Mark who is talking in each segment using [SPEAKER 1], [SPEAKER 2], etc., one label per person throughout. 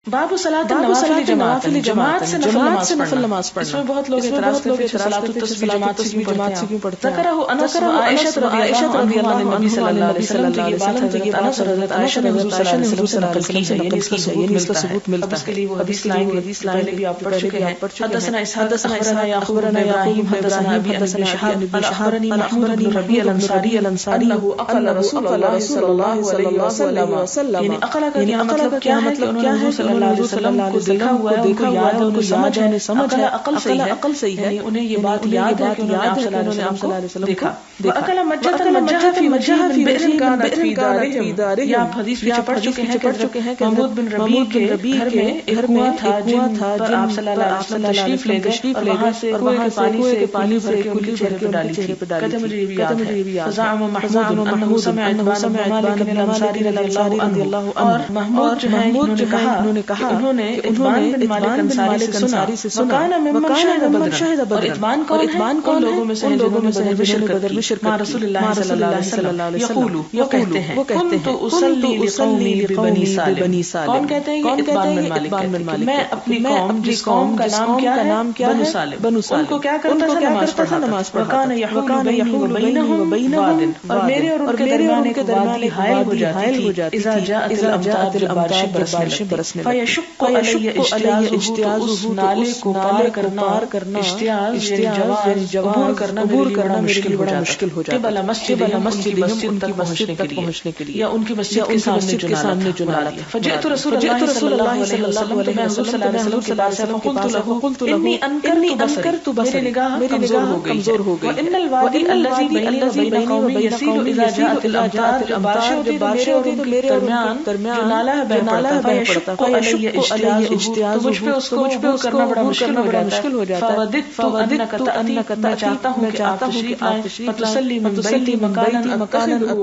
[SPEAKER 1] باب صلاۃ النوافل جماعت سے نفل نماز پڑھنا. اس میں بہت لوگ اعتراض کرتے ہیں صلاۃ التسبیح جماعت سے کیوں پڑھتے ہیں. ذکرہ انس و عائشہ رضی اللہ عنہما نبی صلی اللہ علیہ وسلم کی یہ بات حضرت عائشہ نے حضور صلی اللہ علیہ وسلم سے نقل کی ہے، یعنی اس کا ثبوت ملتا ہے. اب اس کے لیے وہ حدیث لائیں گے، پہلے بھی آپ پڑھ چکے ہیں. حدثنا اسحاق اخبرنا یعقوب بن ابراہیم حدثنا ابی عن ابن شهاب قال اخبرني محمود بن ربيع الانصاري انه اقل رسول الله صلی اللہ علیہ وسلم. یعنی اقل کا کیا مطلب کیا ہے؟ صلی اللہ علیہ وسلم کو دیکھا ہوا ہے، ان کو یاد ہے، ان کو سمجھ ہے. سمجھ ہے عقل صحیح ہے، انہیں یہ بات یاد ہے کہ انہوں نے آپ صلی اللہ علیہ وسلم دیکھا. وَأَكَلَ مَجَّةً مَجَّهَا فِي بِئْرٍ كَانَتْ فِي دَارِهِمْ. یہ آپ حدیث پیچھے پڑھ چکے ہیں کہ محمود بن ربیع کے گھر میں ایک کنواں تھا جن پر آپ صلی اللہ علیہ وسلم تشریف لے گئے اور وہاں سے کنویں کے پانی بھر کے ان کے چہرے پہ ڈالی تھی. کہتے مجھے یہ بھی یاد ہے. فزعم محمود انه سمع عتبان بن مالک الانصاری رضی اللہ عنہ. اور محمود جو ہے انہوں نے کہا انہوں نے عتبان بن مالک انصاری سے سنا ممن شهد بدر. اور عتبان کون لوگوں میں سے ہیں جنہوں نے بدر میں شرکت مع رسول اللہ صلی اللہ علیہ وسلم. یقول وہ کہتے ہیں كنت اصلي لقومي ببني سالم. کون کہتے ہیں؟ یہ عتبان بن مالک. میں اپنی قوم جس قوم کا نام کیا ہے بنو سالم، ان کو کیا کرتا تھا؟ نماز پڑھتا. وكان يحول بينه وبين واد. اور میرے اور ان کے درمیان ایک وادی حائل ہو جاتی تھی اذا جاءت الامطار بارشیں برسنے لگتی. فيشق علي اجتيازه نالے کو پار کرنا اجتیاز یعنی عبور کرنا بڑا مشکل ہو جاتا. قبل مسجد ان کی مسجد تک پہنچنے کے لیے یا ان کی مسجد کے سامنے جو نالا تھا. فجئت رسول اللہ صلی اللہ علیہ وسلم تو میں حضور صلی اللہ علیہ وسلم کے پاس آیا. قلت له انی انکرت بصری، میری نگاہ کمزور ہو گئی. وان الوادی الذی بینی وبین قومی یسیل اذا جاءت الامطار. بارشیں ہوتی تو میرے درمیان جو نالا ہے بہ پڑتا. فیشق علی اجتیازه، تو مجھ پہ اس کو عبور کرنا بڑا مشکل ہو جاتا ہے. فوددت انک میں چاہتا ہوں کہ آپ تشریف لائیں. فتسلی من بیتی مکانا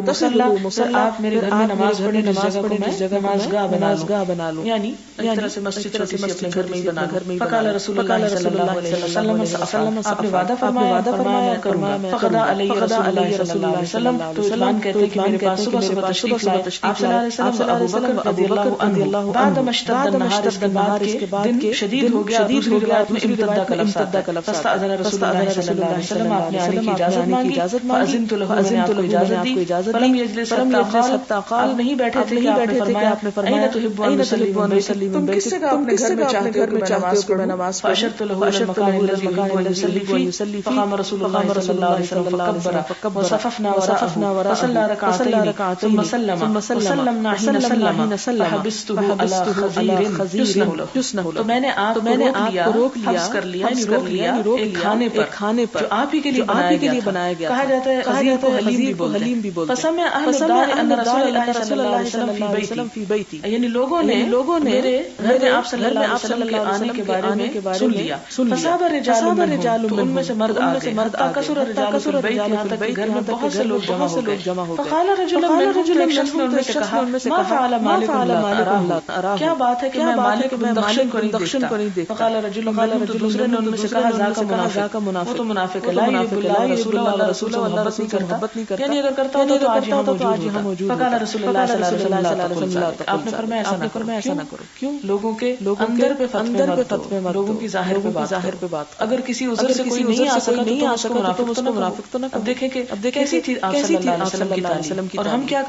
[SPEAKER 1] مسلح. آپ میرے گھر میں نماز پڑھیں جس جگہ میں نمازگاہ بنا لوں. یعنی ایک طرح سے مسجد چھوٹی سی اپنے گھر میں ہی بنا. فقال رسول اللہ صلی اللہ علیہ وسلم آپ نے وعدہ فرمایا کروں. فقضى علی رسول اللہ صلی اللہ علیہ وسلم. تو عثمان کہتے ہیں کہ میرے پاس صبح تشریف لائے آپ صلی اللہ علیہ وسلم رضی اللہ عنہ. بعد مشتد النهار، اس کے بعد دن شدید ہو گیا. دوسری روایت میں امتد کا لفظ آتا ہے. فاستأذن رسول اللہ صلی اللہ علیہ وسلم، آپ نے آنے کی اجازت مانگی. فأذنت له، میں نے آپ کو اجازت دی. فلم یجلس حتى قال، نہیں بیٹھے تھے کہ آپ نے فرمایا این تحب ان نصلی من بیتک، تم کس جگہ اپنے گھر میں چاہتے ہو کہ میں نماز پڑھوں. فأشرت له الى المكان الذي يحب ان يصلي فيه. فقام رسول الله صلی اللہ علیہ وسلم فكبر وصففنا وراءه فصلى ركعتين ثم سلمنا حين سلم فحبسته على خزير يسنه له. تو میں نے آپ کو روک لیا، حبس کر لیا، ایک کھانے پر جو آپ ہی کے لیے بنایا گیا. کہا جاتا ہے خزیر کو حلیم بھی بولتے ہیں. فسمع اهل الدار ان رسول اللہ صلی اللہ علیہ وسلم فی بیتی. یعنی لوگوں نے میرے گھر میں آپ صلی اللہ علیہ وسلم کے آنے کے بارے میں سن لیا. فصاب رجال، تو ان میں سے مرد آ گئے. کثر الرجال فی البیت، یہاں تک کہ گھر میں بہت سے لوگ جمع ہو گئے. فقال رجل منهم، ایک شخص نے ان میں سے کہا ما فعل مالک لا، کیا بات ہے کہ میں مالک بن دخشن کو نہیں دیکھتا. فقال رجل منهم، تو دوسرے نے ان میں سے کہا ذاک منافق، وہ تو منافق ہے. لا يحب الله ورسوله، اللہ رسول محبت نہیں کرتا، یعنی اگر کرتا ہوتا تو آج یہاں موجود ہوتا. فقال رسول اللہ صلی اللہ علیہ وسلم، آپ نے فرمایا ایسا نہ کرو. کیوں؟ لوگوں کے اندر پہ فتوے مت، لوگوں کی ظاہر پہ بات. اگر کسی عذر سے کوئی نہیں آ سکا تو اس کو منافق تو نہ. اب دیکھیں کہ کیسی تھی آپ صلی اللہ علیہ وسلم کی، اور ہم کیا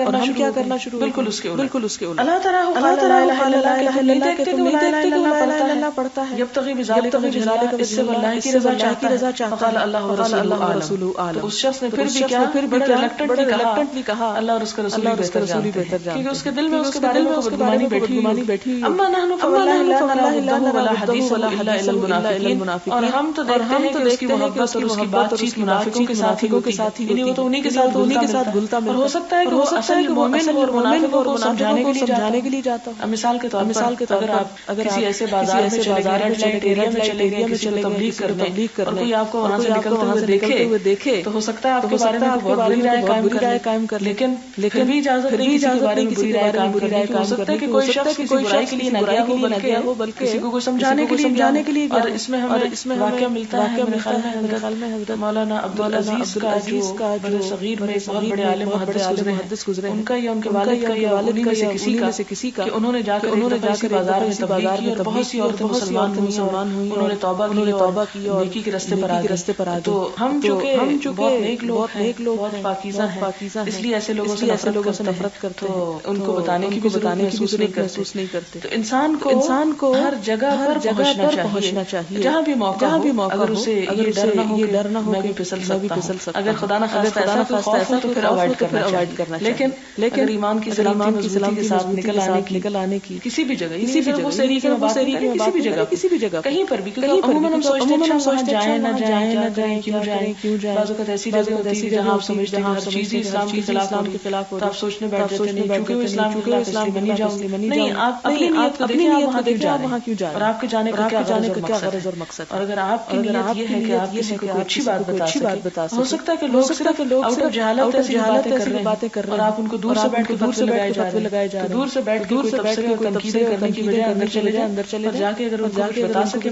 [SPEAKER 1] کرنا شروع، بالکل اس کے الٹ. اللہ تعالیٰ لا الہ الا اللہ کہ تم نہیں دیکھتے کہ لا الہ الا اللہ پڑھتا ہے. یبتغی بذلک وجہ اللہ، اس سے اللہ کی رضا چاہتا ہے. فقال اللہ ورسولہ اعلم. تو اس شخص نے پھر بھی ریلکٹنٹلی کہا اللہ اور اس کا رسول بہتر جانتے ہیں، کیونکہ اس کے دل میں اس کے بارے میں بدگمانی بیٹھی. اما نحن فواللہ لا نرى حده ولا حدیثه الا المنافقین. اور ہم تو دیکھتے ہیں کہ اس کی محبت اور اس کی بات چیت منافقوں کے ساتھ ہی ہوتی ہے، یعنی وہ تو انہی کے ساتھ گھلتا ملتا. اور ہو سکتا ہے کہ وہ اصل مومن اور منافقوں کو سمجھانے کے لیے جاتا ہو. مثال کے طور پر اگر آپ کسی ایسے بازار میں چلے گئے، ریڈ لائٹ ایریا میں چلے گئے کسی کو تبلیغ کرنے، اور کوئی آپ کو وہاں سے نکلتے ہوئے دیکھے تو ہو سکتا ہے آپ کے بارے میں بہت بری رائے قائم کر، لیکن بھی اجازت نہیں کسی کے بارے میں بری رائے قائم کرنے کی. ہو سکتا ہے کہ کوئی شخص کسی برائی کے لیے نہ گیا ہو بلکہ کسی کو سمجھانے کے لیے. اور اس میں ہمیں واقعہ ملتا ہے میرے خیال میں حضرت مولانا عبدالعزیز کا جو صغیر میں ایک بہت بڑے عالم محدث گزرے، ان کا یا ان کے والد کا یا انہیں سے کسی کا کہ انہوں نے جا کر بازار میں تبلیغ کی اور بہت سی عورتیں مسلمان ہوئی، انہوں نے توبہ کی اور نیکی کے راستے پر آ گئی. تو ہم چونکہ بہت نیک لوگ ہیں، بہت پاکیزہ ہیں، اس لیے ایسے لوگوں سے نفرت کرتے ہیں، ان کو بتانے کی محسوس نہیں کرتے. تو انسان کو ہر جگہ پر پہنچنا چاہیے جہاں بھی موقع ہو. اگر اسے یہ ڈر نہ ہو میں بھی پھسل سکتا، اگر خدا نہ خواستہ ایسا کوئی خوف ہو تو پھر اوائڈ کرنا چاہیے. لیکن اگر ایمان کی سلامتی کے ساتھ نکل آنے کی کسی بھی جگہ، وہ سیری کی بات کسی بھی جگہ کہیں پر بھی، کیونکہ عموماً ہم سوچتے ہیں جائیں نہ جائیں کیوں جائیں. بعض اوقات ایسی جگہ ہوتی ہے جہاں آپ سمجھتے ہیں ہر چیز اسلام کے خلاف ہو، تو آپ سوچنے بیٹھ جاتے ہیں کیونکہ وہ اسلام کے خلاف نہیں جاؤں. نہیں، آپ اپنی نیت کو دیکھیں آپ وہاں کیوں جا رہے ہیں اور آپ کے جانے کا کیا غرض اور مقصد. اور اگر آپ کی نیت یہ ہے کہ آپ کسی کو اچھی بات بتا سکیں، ہو سکتا ہے کہ لوگ صرف آؤٹ آف جہالت ایسی باتیں کر رہے ہیں اور آپ ان کو دور سے بیٹھ کے فتوے لگائے جا رہے ہیں. دور سے بیٹھ کے تبصرے اور تنقیدیں کرنے کی بجائے اندر چلے جائیں اور جا کے اگر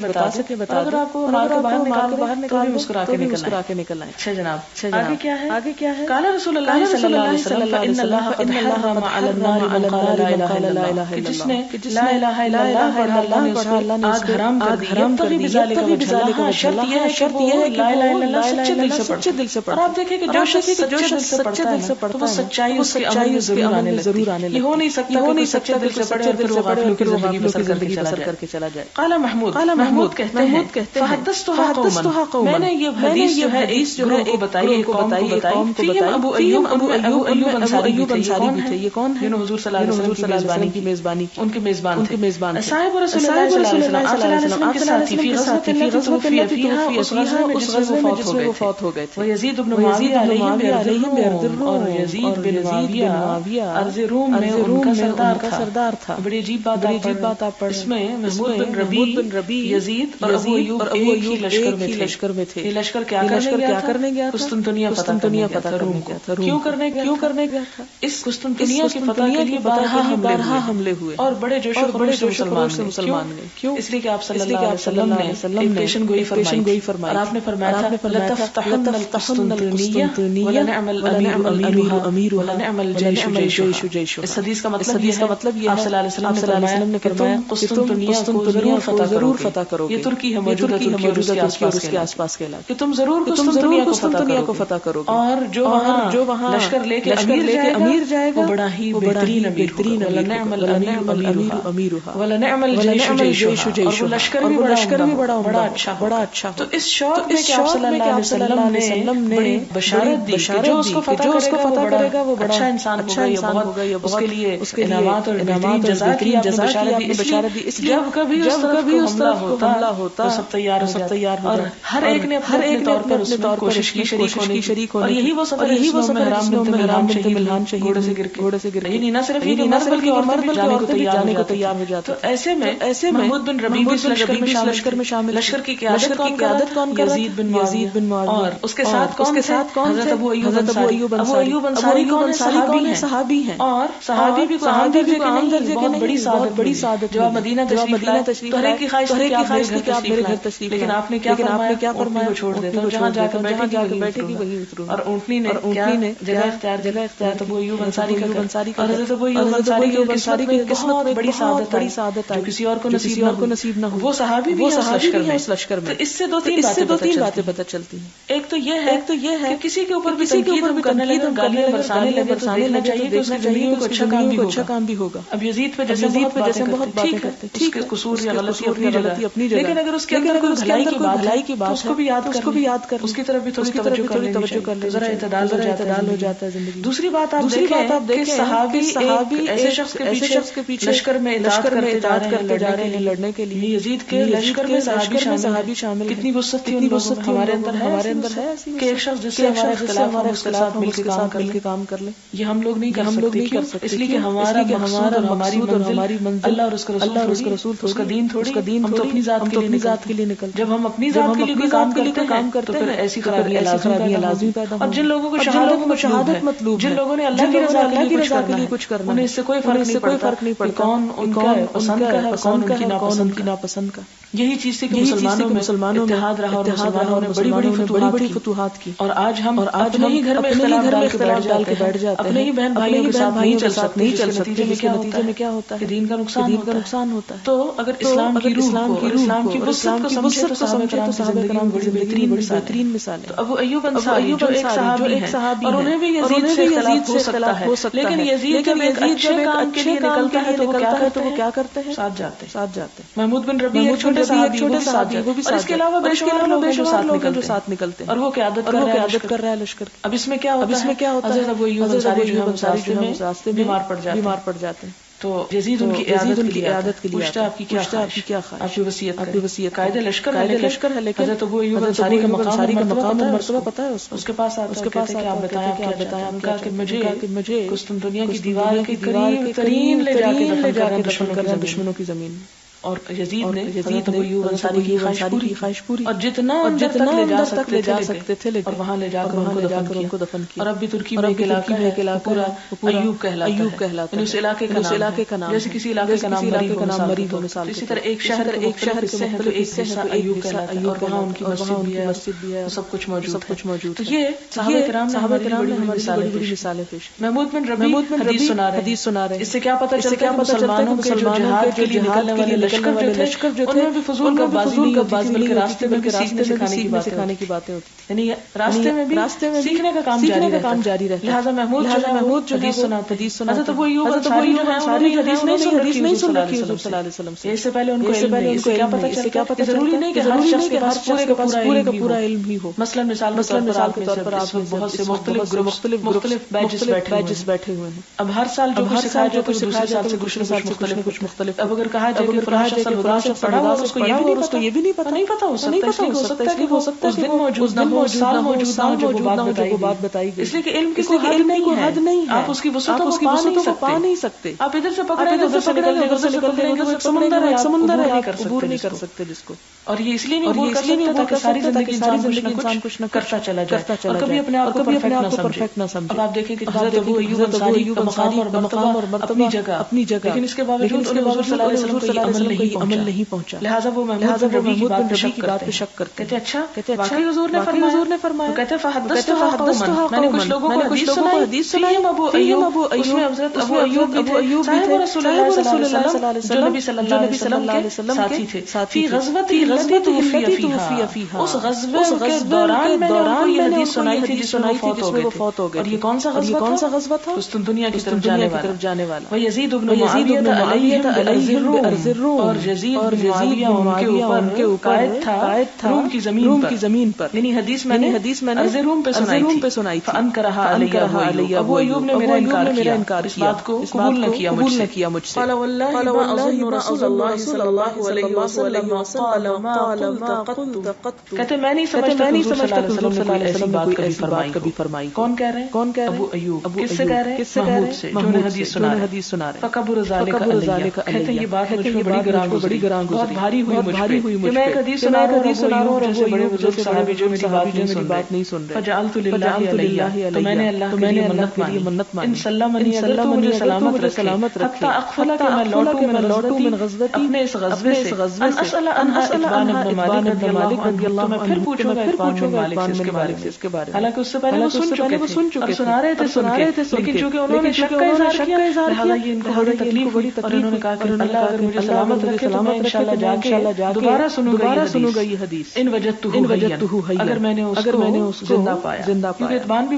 [SPEAKER 1] بتا سکے. اگر آپ کو مار کے باہر نکال تو مسکرا کے نکل آئے. اچھا جناب، آگے کیا ہے؟ قال رسول اللہ صلی اللہ علیہ وسلم فإن الله قد حرم على النار من قال لا الہ الا اللہ، کہ جس نے لا الہ الا اللہ پڑھا اللہ نے آگ حرام کر دی. یبتغی بذلک وجہ اللہ، شرط یہ ہے کہ وہ لا الہ الا اللہ سچے دل سے پڑھے. اور آپ دیکھیں کہ جو شخص سچے دل سے پڑھتا ہے تو وہ سچائی اس کے عمل میں ضرور آنے لگتی. یہ ہو نہیں سکتا کہ سچے دل سے پڑھے اور پھر وہ غافلوں کی زندگی بسر کر کے چلا جائے. قال محمود کہتے ہیں فحدثتها قوما، میں نے یہ حدیث جو ہے ایک بتائی قوم کو بتائی. ابو ایوب انصاری بھی تھے. یہ کون ہے؟ حضور صلی اللہ علیہ وسلم کی میزبانی کی، ان کے میزبان تھے. صاحب رسول اللہ صلی اللہ علیہ وسلم کے ساتھی فی غزوۃ فیہا، اس غزوے میں جس میں وہ فوت ہو گئے تھے. ویزید بن معاویہ علیہم بیرد الروم، اور یزید بن معاویہ ارض روم میں ان کا سردار تھا. بڑی عجیب بات آپ پڑھیں، اس میں محمود بن ربی یزید اور ابو ایوب ایک ہی لشکر میں تھے. یہ لشکر کیا کرنے گیا تھا؟ قسطنطنیہ فتح کرنے گیا تھا. کیوں کرنے گیا تھا؟ اس قسطنطنیہ کی فتح کے لیے بارہا حملے ہوئے اور بڑے جوش و خروش سے مسلمان ہوئے. کیوں؟ اس لیے کہ آپ صلی اللہ علیہ وسلم نے پیشن گوئی فرمائی اور آپ نے فرمایا تھا لتفتحن القسطنطینیہ ولنعم الامیر ولنعم الجیش جیشها. اس حدیث کا مطلب یہ ہے آپ صلی اللہ علیہ وسلم نے فرمایا قسطنطنیہ کو ضرور فتح کرو گے. یہ ترکی ہے، موجودہ ترکی اور اس کے آس پاس کے علاقے، کہ تم ضرور قسطنطنیہ کو فتح کرو گے. اور جو وہاں لشکر لے کے امیر جائے گا وہ بڑا ہی بہترین ولنعم الامیر ولنعم الجیش جیشها. اور لشکر بھی بڑا اچھا. تو اس شوق میں کہ آپ صلی اللہ علیہ وسلم نے بڑی بشارت دی کہ جو اس کو فتح کرے گا وہ بڑا اچھا انسان ہوگا. اس کے لیے انعامات اور بہترین جزا کی بشارت دی. اس لیے جب کبھی اس طرف کو حملہ ہوتا سب تیار ہو اور ہر ایک نے اپنے طور پر اس میں کوشش کی شریک ہونے. اور یہی وہ سفر ملحان شہید گھوڑے سے گر. یہی نہ صرف بلکہ جانے کو تیار ہو جاتا. تو ایسے میں محمود بن ربیع بھی لشکر میں شامل. لشکر کی قیادت کون کر؟ یزید بن معاویہ. اور اس کے ساتھ کون؟ حضرت ابو ایوب انصاری. کون ہے؟ صحابی ہیں. اور صحابی بھی عام درجے کے نہیں، بہت بڑی سعادت. جو مدینہ تشریف لائے کی خواہش کہ آپ میرے گھر تشریف، لیکن آپ نے کیا فرمایا؟ چھوڑ دیتا ہوں، جہاں جا کر بیٹھے گی وہی اتروں. اور اونٹنی نے جگہ اختیار ابو ایوب انصاری کا. حضرت ابو ایوب انصاری کی قسمت میں بڑی سعادت جو کسی اور کو نصیب نہ ہو. وہ صحابی بھی ہیں اس لشکر میں. اس سے دو تین باتیں پتہ چلتی ہیں. ایک تو یہ ہے کہ کسی کے اوپر بھی تنقید کرنے لگے، گالیاں برسانے لگے تو دیکھنا چاہیے کہ اس کی زندگی کو اچھا کام بھی ہوگا. اب یزید پہ جیسے بہت باتیں کرتے ہیں، ٹھیک ہے، قصور یا غلطی اپنی جگہ، لیکن اگر اس کے اندر کوئی بھلائی کی بات اس کو بھی یاد کر، اس کی طرف بھی تھوڑی توجہ کر لے، ذرا اعتدال ہو جاتا ہے زندگی. دوسری بات آپ دیکھیں کہ صحابی ایسے شخص کے پیچھے لشکر میں اطاعت کرتے جا رہے ہیں لڑنے کے لیے. یزید کے لشکر میں صحابی شامل. کتنی وسعت تھی ہمارے اندر ہے کہ ایک شخص جس سے ہمارا اختلاف مل کے کام کر لے. یہ ہم لوگ نہیں کر سکتے. اس لیے کہ ہمارا مقصود اور ہماری منزل اللہ اور اس کا رسول، اس کا دین تھوڑی. ہم تو اپنی ذات کے لیے نکلتے. جب ہم اپنی ذات کے لیے کام کرتے ہیں تو پھر ایسی خرابیاں خرابیاں لازمی پیدا ہوں. اور جن لوگوں کو شہادت مطلوب ہے, جن لوگوں نے اللہ کی رضا کے لیے کچھ کرنا, انہیں اس سے کوئی فرق نہیں پڑتا کون ان کا پسند کا ہے, کون ان کی ناپسند کا. یہی چیز تھی کہ مسلمانوں میں اتحاد رہا, اور مسلمانوں نے بڑی بڑی فتوحات کی. اور آج ہم اپنے ہی گھر میں اختلاف ڈال کے بیٹھ جاتے ہیں, اپنے ہی بہن بھائیوں کے ساتھ نہیں چل سکتے. اس کے نتیجے میں کیا ہوتا ہے, دین کا نقصان ہوتا ہے. تو اگر اسلام کی روح کو, اسلام کی وسعت کو سمجھے تو صحابہ کرام بڑی بہترین مثالیں. تو ابو ایوب انصاری جو ایک صحابی ہیں, اور انہیں بھی یزید سے اختلاف ہو سکتا ہے, لیکن جب ایک اچھے کام کے لیے نکلتا ہے تو وہ کیا کرتے ہیں, ساتھ جاتے. محمود بن ربیع ایک چھوٹے صحابی, وہ بھی, اور اس کے علاوہ بے شمار لوگ ہیں جو ساتھ نکلتے ہیں, اور وہ قیادت کر رہا ہے لشکر. اب اس میں کیا ہوتا ہے, حضرت ابو ایوب انصاری جو ہے راستے میں بیمار پڑ جاتے ہیں. تو یزید ان کی عیادت کے لیے پوچھتا ہے آپ کی کیا خواہش, آپ کی وصیت. قائد لشکر ہے, لیکن حضرت ابو ایوب انصاری کا مقام اور مرتبہ پتہ ہے اس کے پاس آتا ہے کہ آپ بتائیں کہ مجھے قسطنطنیہ کی دیوار کے قریب ترین لے جا کے دفن کرنا دشمنوں کی زمین. اور یزید نے ابو ایوب انصاری کی خواہش پوری, اور جتنا اندر تک لے جا سکتے تھے, اور وہاں لے جا کر ان کو دفن کیا. اور اب بھی ترکی میں ایک علاقہ ہے پورا ایوب کہلاتا ہے, اس علاقے کا نام, جیسے کسی علاقے کا نام مری ہو مثال. اسی طرح ایک شہر کے حصہ ایوب کہلاتا ہے, اور وہاں ان کی مسجد بھی ہے, سب کچھ موجود. تو یہ صحابہ کرام نے ہماری بڑی مثالیں پیش. محمود بن ربیع حدیث سنا رہے. اس سے کیا پتہ چلتا ہے مسلمانوں کے جو جہاد کے لیے نکلنے والے لشکر جو تھے, ان میں بھی فضول کا بازی نہیں ہوتی, راستے میں سیکھنے سکھانے کی باتیں ہوتی تھی, یعنی راستے میں بھی سیکھنے کا کام جاری رہتا. لہٰذا محمود جو حدیث سناتے, حضرت ابو ایوب انصاری جو ہیں حدیث نہیں سن رکھی حضور صلی اللہ علیہ وسلم سے. اس سے پہلے ان کو علم نہیں. اس سے کیا پتہ ضروری نہیں کہ ہر شخص کے پاس پورے کا پورا علم ہی ہو. مثلا مثال کے طور پر آپ بہت سے مختلف بیچز بیٹھے ہوئے ہیں. اب ہر سال جو کچھ سکھایا جاتا ہے دوسرے سال سے کچھ مختلف. اب اگر کہا جائے کہ پڑھا ہوا اس کو یہ بھی نہیں پتا ہو سکتا ہے کہ وہ اس دن موجود نہ ہو, سال موجود نہ ہو جو بات بتائی گئی. اس لیے کہ علم کی کوئی حد نہیں ہے, آپ اس کی وسعتوں کو پا نہیں سکتے. آپ ادھر سے پکڑیں گے, ادھر سے نکلیں گے, وہ سمندر ہے, عبور نہیں کر سکتے جس کو. اور یہ اس لیے نہیں ہوتا کہ ساری زندگی انسان کچھ نہ کرتا چلا جائے, اور کبھی اپنے آپ کو پرفیکٹ نہ سمجھے. اب آپ دیکھیں کہ حضرت ابو ایوب انصاری کا مقام اور مرتبہ اپنی جگہ, لیکن اس کے باوجود انہیں حضور صلی اللہ علیہ وسلم کو عمل نہیں پہنچا. لہٰذا وہ محمود بن ربیع کی بات پہ شک کرتے. کہتے اچھا واقعی حضور نے فرمایا. کہتے فحدثتها میں نے کچھ لوگوں کو حدیث سنائی. ابو ایوب, اس میں حضرت ابو ایوب بھی تھے, رسول اللہ صلی اللہ علیہ وسلم, جو نبی صلی اللہ علیہ وسلم کے ساتھی تھے. فی غزوة فیہا, اس غزوے کے دوران میں نے ان کو یہ حدیث سنائی تھی جس میں وہ فوت ہو گئے. اور یہ کون سا غزوہ تھا؟ قسطنطنیہ کی طرف جانے والا. ویزید بن معاویہ علیہم بارض الروم, اور یزید بن معاویہ ان کے اوپر قائد تھا روم کی زمین پر. یعنی حدیث میں نے ارض روم پہ سنائی تھی. فانکرھا علیہ ابو ایوب نے میرا انکار کیا, اس بات کو قبول نہ کیا مجھ سے. قال والله ما اظن رسول الله صلی اللہ علیہ وسلم قال ما قلت قط. کہتے میں نہیں سمجھتا کہ حضور صلی اللہ علیہ وسلم نے کوئی ایسی بات کبھی فرمائی. کون کہہ رہے ہیں؟ ابو ایوب. کس سے کہہ رہے ہیں؟ محمود سے, جو نے حدیث سنا رہے. فکبر ذلک علیہ, کہتے یہ بات مجھ میں بڑی گراں گزری, بہت بھاری ہوئی مجھ پہ. میں ایک حدیث سنا رہا ہوں, ابو ایوب جیسے بڑے بزرگ صحابی جو میری بات نہیں سن رہے. فجعلت للہ علیہ, تو میں نے اللہ کے لیے منت مانی. ان سلمنی, اگر تو مجھے سلامت رکھے, حتی اقفل کہ میں لوٹوں من غزوتی, اپنے اس غزوے سے, ان اسأل عنہا اتبان بن مالک رضی اللہ عنہ, میں پھر پوچھوں گا اتبان بن مالک سے اس کے بارے میں. حالانکہ اس سے پہلے وہ سن چکے تھے اور سنا رہے تھے, لیکن چونکہ انہوں نے شک کا اظہار کیا, لہذا یہ ان کو بڑی تکلیف ہوئی, اور انہوں نے کہا کہ اللہ اگر مجھے سلامت رکھے تو میں انشاءاللہ جا کے دوبارہ سنوں گا یہ حدیث. ان وجدتہ حیا, اگر میں نے اس کو زندہ پایا, کیونکہ اتبان بھی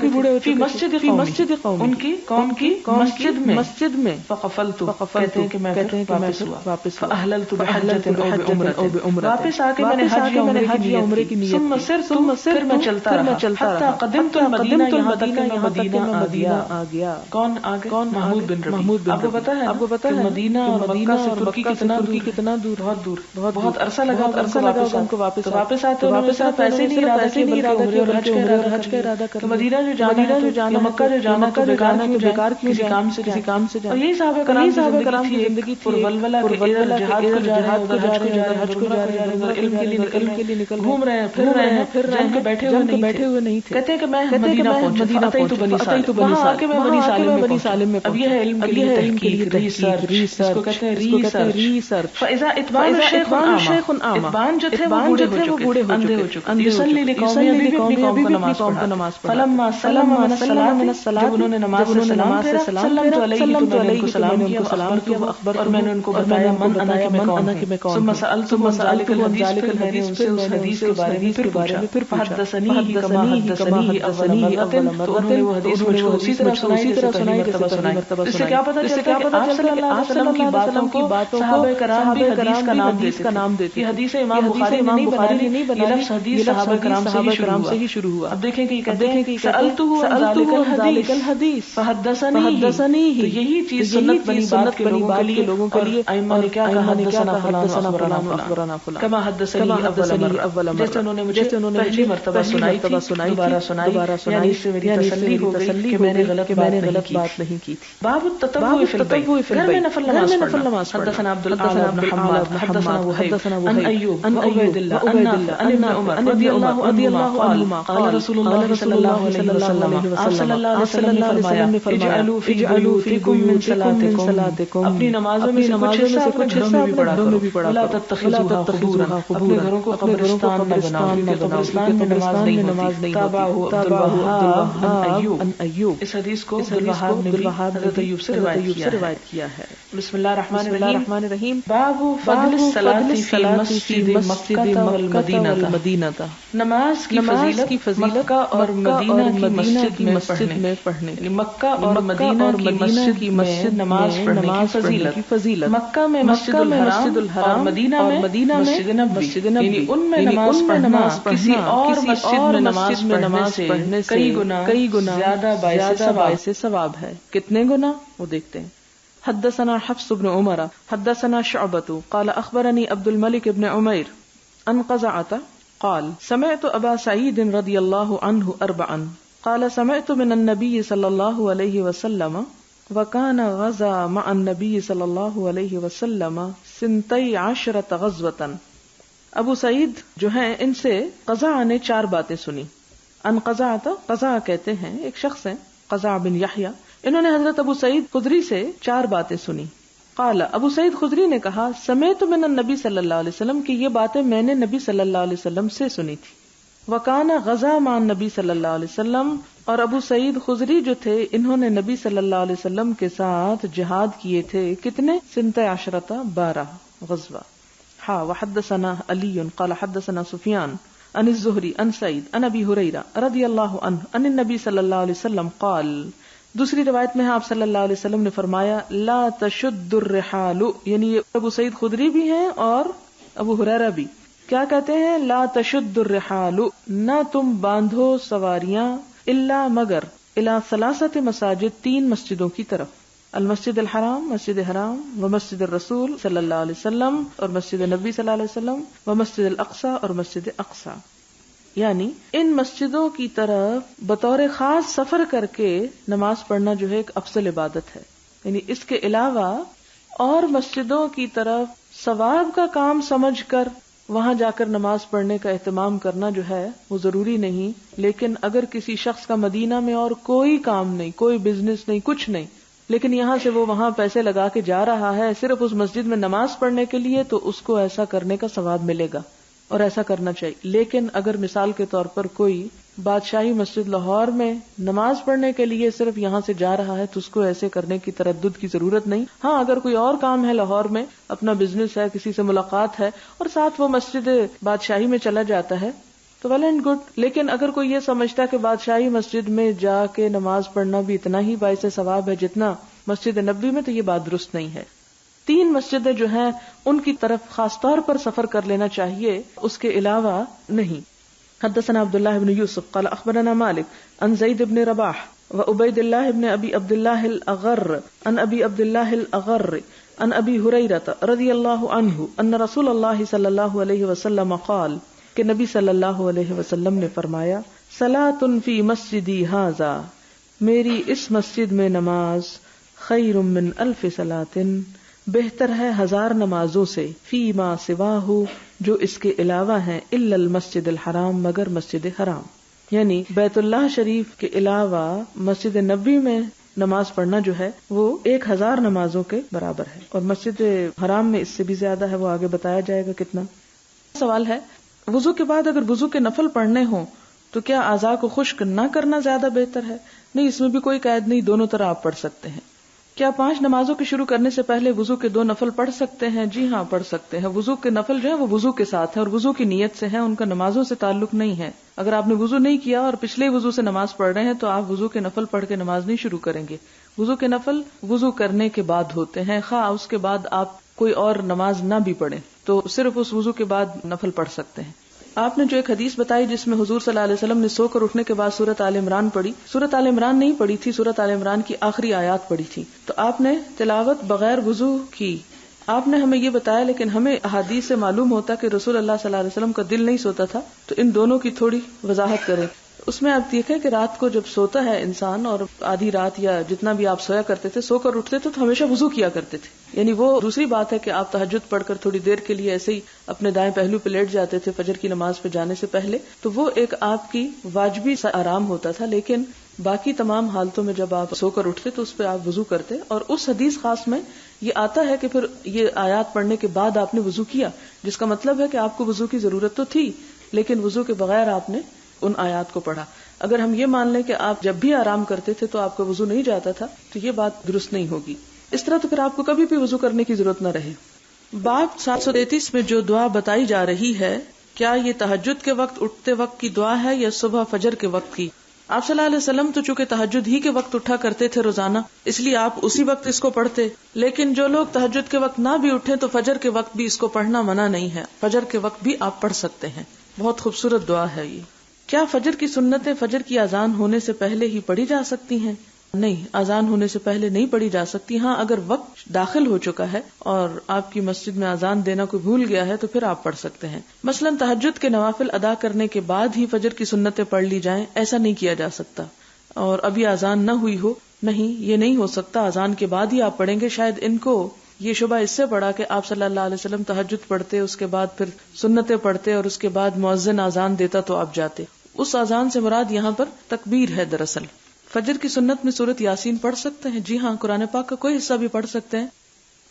[SPEAKER 1] بوڑھے ہو چکے فی مسجد قوم, ان کی قوم کی مسجد میں. فقفلت, کہتے ہیں کہ میں واپس ہوا. فاحللت بحجۃ او بعمرۃ, واپس آ کے میں نے حج یا عمرے کی نیت. ثم سرت, پھر میں چلتا رہا, حتی قدمت المدینہ, یہاں تک کہ میں مدینہ آ گیا. کون؟ محمود بن ربیع. آپ کو پتہ ہے مدینہ اور مکہ سے ترکی کتنا دور، بہت عرصہ لگا ان کو واپس آتے پیسے نہیں ارادہ حج کا ارادہ کر مدینہ جو جانا مکہ جو جانا تو بیکار کسی کام سے اور یہی صحابہ کرام کی زندگی تھی، جہاد کو جا رہے ہیں، حج کو جا رہے ہیں، علم کے لیے نکل گھوم رہے ہیں، پھر رہے ہیں، کہ بیٹھے ہوئے نہیں تھے. کہتے ہیں کہ میں مدینہ پہنچا تو بنی سالم میں. اب یہ ہے علم کے لیے تحقیق، ریسرچ، اس کو کہتے ہیں ریسرچ. فاذا اتبان شیخ اتبان جو تھے وہ بوڑھے ہو چکے، یصلی لقوم ابھی بھی اپنی قوم کو نماز پڑھا. فلما سلم من الصلاۃ، جب انہوں نے نماز سے سلام پھیرا، سلمت علیہ تو میں نے ان کو سلام کیا، اور میں نے ان کو بتایا من انا کہ میں کون. ثم سألتم ذلك الحديث، پھر اس حدیث کے بارے میں پھر حدثنی کما حدثنی اول مرۃ، تو انہوں نے وہ حدیث مجھ کو اسی طرح سنائی جیسے پہلی مرتبہ سنائی. اس سے کیا پتہ چلتا ہے کہ آپ صلی اللہ علیہ وسلم کی باتوں کو صحابہ کرام بھی حدیث کا نام دیتے. یہ حدیث امام بخاری نے نہیں بنائی، یہ لفظ حدیث صحابہ کرام سے ہی شروع ہوا. اب دیکھیں کہ کہتے ہیں سألته عن ذلك الحديث فحدثني، تو یہی چیز سنت بنی بات کے لوگوں کے لیے ائمہ نے کیا کہا، حدثنا فلان اخبرنا فلان، کما حدثنی اول مرہ، جیسے انہوں نے پہلی مرتبہ سنائی دوبارہ سنائی، یعنی اس سے میری تسلی ہو گئی کہ میں نے غلط بات نہیں کی تھی. باب التطوع فی البیت، گھر میں نفل نماز پڑھنا. حدثنا عبد الاعلى بن حماد حدثنا وهيب عن ايوب عن عبيد الله عن ابن عمر رضي الله عنهما قال رسول الله صلى الله عليه وسلم، آپ صلی اللہ علیہ وسلم نے فرمایا اجعلوا فی بیوتکم من صلاتکم، اپنی نمازوں میں سے کچھ حصہ اپنے بھی پڑھا کرو. ولا تتخذوها قبورا، اپنے گھروں کو قبرستان نہ بناؤ، کیونکہ قبرستان میں نماز نہیں ہوتی. تابعہ عن ایوب، اس حدیث کو عبد الوهاب نے حضرت ایوب سے روایت کیا ہے. بسم اللہ الرحمن الرحیم. باب فضل الصلاۃ فی مسجد مکہ والمدینہ، نماز کی فضیلت مکہ اور مدینہ کی مسجد میں پڑھنے، مکہ اور مدینہ کی مسجد نماز پڑھنے کی فضیلت. مکہ میں مسجد الحرام اور مدینہ میں مسجد نبوی، یعنی ان میں نماز پڑھنا کسی اور مسجد میں نماز پڑھنے سے کئی گنا زیادہ باعث ثواب ہے. کتنے گنا وہ دیکھتے ہیں. حدثنا حفص بن عمر حدثنا شعبة قال اخبرني عبد الملك بن عمير عن قزعة قال سمعت ابا سعيد رضي الله عنه اربعا قال سمعت من النبي صلى الله عليه وسلم وكان غزا مع النبي صلى الله عليه وسلم 12 غزوة. ابو سعید جو ہیں ان سے قزعہ نے 4 باتیں سنی. ان قزعہ کہتے ہیں ایک شخص ہیں قزعہ بن یحییٰ، انہوں نے حضرت ابو سعید خدری سے 4 باتیں سنی. قال، ابو سعید خدری نے کہا سمعت من النبی صلی اللہ علیہ وسلم کی یہ باتیں میں نے نبی صلی اللہ علیہ وسلم سے سنی تھی. وکان غزا مع النبی صلی اللہ علیہ وسلم، اور ابو سعید خدری جو تھے انہوں نے نبی صلی اللہ علیہ وسلم کے ساتھ جہاد کیے تھے. کتنے؟ 12 غزوہ. وحدثنا علی قال حدثنا سفیان عن الزہری عن سعید عن ابی ہریرہ رضی اللہ عنہ عن النبی صلی اللہ علیہ وسلم قال، دوسری روایت میں ہے آپ صلی اللہ علیہ وسلم نے فرمایا لا تشد الرحال، یعنی یہ ابو سعید خدری بھی ہیں اور ابو ہریرہ بھی. کیا کہتے ہیں؟ لا تشد الرحال، نہ تم باندھو سواریاں، الا مگر الی 3 مساجد، 3 مسجدوں کی طرف، المسجد الحرام، مسجد حرام، و مسجد الرسول صلی اللہ علیہ وسلم، اور مسجد نبی صلی اللہ علیہ وسلم، و مسجد الاقصی، اور مسجد اقصی. یعنی ان مسجدوں کی طرف بطور خاص سفر کر کے نماز پڑھنا جو ہے ایک افضل عبادت ہے. یعنی اس کے علاوہ اور مسجدوں کی طرف ثواب کا کام سمجھ کر وہاں جا کر نماز پڑھنے کا اہتمام کرنا جو ہے وہ ضروری نہیں. لیکن اگر کسی شخص کا مدینہ میں اور کوئی کام نہیں، کوئی بزنس نہیں، کچھ نہیں، لیکن یہاں سے وہ وہاں پیسے لگا کے جا رہا ہے صرف اس مسجد میں نماز پڑھنے کے لیے، تو اس کو ایسا کرنے کا ثواب ملے گا اور ایسا کرنا چاہیے. لیکن اگر مثال کے طور پر کوئی بادشاہی مسجد لاہور میں نماز پڑھنے کے لیے صرف یہاں سے جا رہا ہے تو اس کو ایسے کرنے کی تردد کی ضرورت نہیں. ہاں اگر کوئی اور کام ہے لاہور میں، اپنا بزنس ہے، کسی سے ملاقات ہے، اور ساتھ وہ مسجد بادشاہی میں چلا جاتا ہے تو ویل اینڈ گڈ. لیکن اگر کوئی یہ سمجھتا کہ بادشاہی مسجد میں جا کے نماز پڑھنا بھی اتنا ہی باعث ثواب ہے جتنا مسجد نبوی میں، تو یہ بات درست نہیں ہے. 3 مسجدیں جو ہیں ان کی طرف خاص طور پر سفر کر لینا چاہیے، اس کے علاوہ نہیں. حدثنا عبداللہ بن یوسف قال اخبرنا مالک عن زید بن رباح و عبید اللہ بن ابی عبداللہ الاغر عن ابی عبداللہ الاغر عن ابی ہریرہ رضی اللہ عنہ ان رسول اللہ صلی اللہ علیہ وسلم قال کہ نبی صلی اللہ علیہ وسلم نے فرمایا صلاۃ فی مسجدی ھذا، میری اس مسجد میں نماز خیر من الف صلاۃ، بہتر ہے 1000 نمازوں سے، فی ما سواہ، جو اس کے علاوہ ہیں، الا المسجد الحرام، مگر مسجد حرام، یعنی بیت اللہ شریف کے علاوہ مسجد نبوی میں نماز پڑھنا جو ہے وہ 1000 نمازوں کے برابر ہے، اور مسجد حرام میں اس سے بھی زیادہ ہے، وہ آگے بتایا جائے گا کتنا۔ سوال ہے وضو کے بعد اگر وضو کے نفل پڑھنے ہوں تو کیا اعضاء کو خشک نہ کرنا زیادہ بہتر ہے؟ نہیں، اس میں بھی کوئی قید نہیں، دونوں طرح آپ پڑھ سکتے ہیں۔ کیا 5 نمازوں کے شروع کرنے سے پہلے وضو کے 2 نفل پڑھ سکتے ہیں؟ جی ہاں، پڑھ سکتے ہیں۔ وضو کے نفل جو ہے وہ وضو کے ساتھ ہے اور وضو کی نیت سے ہے، ان کا نمازوں سے تعلق نہیں ہے۔ اگر آپ نے وضو نہیں کیا اور پچھلے وضو سے نماز پڑھ رہے ہیں تو آپ وضو کے نفل پڑھ کے نماز نہیں شروع کریں گے۔ وضو کے نفل وضو کرنے کے بعد ہوتے ہیں، خواہ اس کے بعد آپ کوئی اور نماز نہ بھی پڑھیں تو صرف اس وضو کے بعد نفل پڑھ سکتے ہیں۔ آپ نے جو ایک حدیث بتائی جس میں حضور صلی اللہ علیہ وسلم نے سو کر اٹھنے کے بعد سورۃ آل عمران پڑھی، سورۃ آل عمران نہیں پڑھی تھی، سورۃ آل عمران کی آخری آیات پڑھی تھی، تو آپ نے تلاوت بغیر وضو کی۔ آپ نے ہمیں یہ بتایا، لیکن ہمیں احادیث سے معلوم ہوتا کہ رسول اللہ صلی اللہ علیہ وسلم کا دل نہیں سوتا تھا، تو ان دونوں کی تھوڑی وضاحت کریں۔ اس میں آپ دیکھیں کہ رات کو جب سوتا ہے انسان، اور آدھی رات یا جتنا بھی آپ سویا کرتے تھے، سو کر اٹھتے تھے تو ہمیشہ وضو کیا کرتے تھے، یعنی وہ دوسری بات ہے کہ آپ تہجد پڑھ کر تھوڑی دیر کے لیے ایسے ہی اپنے دائیں پہلو پہ لیٹ جاتے تھے فجر کی نماز پہ جانے سے پہلے، تو وہ ایک آپ کی واجبی سا آرام ہوتا تھا، لیکن باقی تمام حالتوں میں جب آپ سو کر اٹھتے تو اس پہ آپ وضو کرتے، اور اس حدیث خاص میں یہ آتا ہے کہ پھر یہ آیات پڑھنے کے بعد آپ نے وضو کیا، جس کا مطلب ہے کہ آپ کو وضو کی ضرورت تو تھی، لیکن وضو کے بغیر آپ نے ان آیات کو پڑھا۔ اگر ہم یہ مان لیں کہ آپ جب بھی آرام کرتے تھے تو آپ کا وضو نہیں جاتا تھا تو یہ بات درست نہیں ہوگی، اس طرح تو پھر آپ کو کبھی بھی وضو کرنے کی ضرورت نہ رہے۔ باب 733 میں جو دعا بتائی جا رہی ہے، کیا یہ تہجد کے وقت اٹھتے وقت کی دعا ہے یا صبح فجر کے وقت کی؟ آپ صلی اللہ علیہ وسلم تو چونکہ تہجد ہی کے وقت اٹھا کرتے تھے روزانہ، اس لیے آپ اسی وقت اس کو پڑھتے، لیکن جو لوگ تہجد کے وقت نہ بھی اٹھیں تو فجر کے وقت بھی اس کو پڑھنا منع نہیں ہے، فجر کے وقت بھی آپ پڑھ سکتے ہیں۔ بہت خوبصورت دعا ہے یہ۔ کیا فجر کی سنتیں فجر کی اذان ہونے سے پہلے ہی پڑھی جا سکتی ہیں؟ نہیں، اذان ہونے سے پہلے نہیں پڑھی جا سکتی۔ ہاں، اگر وقت داخل ہو چکا ہے اور آپ کی مسجد میں اذان دینا کوئی بھول گیا ہے تو پھر آپ پڑھ سکتے ہیں۔ مثلا تہجد کے نوافل ادا کرنے کے بعد ہی فجر کی سنتیں پڑھ لی جائیں، ایسا نہیں کیا جا سکتا، اور ابھی اذان نہ ہوئی ہو، نہیں، یہ نہیں ہو سکتا، اذان کے بعد ہی آپ پڑھیں گے۔ شاید ان کو یہ شبہ اس سے پڑا کہ آپ صلی اللہ علیہ وسلم تہجد پڑھتے، اس کے بعد پھر سنتیں پڑھتے اور اس کے بعد مؤذن اذان دیتا تو آپ جاتے۔ اس اذان سے مراد یہاں پر تکبیر ہے۔ دراصل فجر کی سنت میں سورۃ یاسین پڑھ سکتے ہیں، جی ہاں، قرآن پاک کا کوئی حصہ بھی پڑھ سکتے ہیں،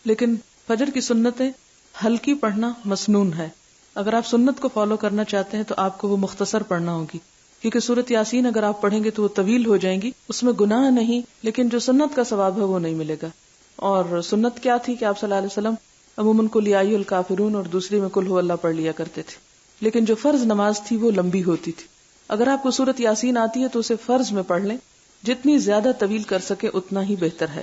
[SPEAKER 1] لیکن فجر کی سنتیں ہلکی پڑھنا مسنون ہے۔ اگر آپ سنت کو فالو کرنا چاہتے ہیں تو آپ کو وہ مختصر پڑھنا ہوگی، کیونکہ سورۃ یاسین اگر آپ پڑھیں گے تو وہ طویل ہو جائیں گی، اس میں گناہ نہیں، لیکن جو سنت کا ثواب ہے وہ نہیں ملے گا۔ اور سنت کیا تھی کہ آپ صلی اللہ علیہ وسلم عموماً قل یا ایھا الکافرون اور دوسری میں قل ھو اللہ پڑھ لیا کرتے تھے، لیکن جو فرض نماز تھی وہ لمبی ہوتی تھی۔ اگر آپ کو سورۃ یاسین آتی ہے تو اسے فرض میں پڑھ لیں، جتنی زیادہ طویل کر سکے اتنا ہی بہتر ہے۔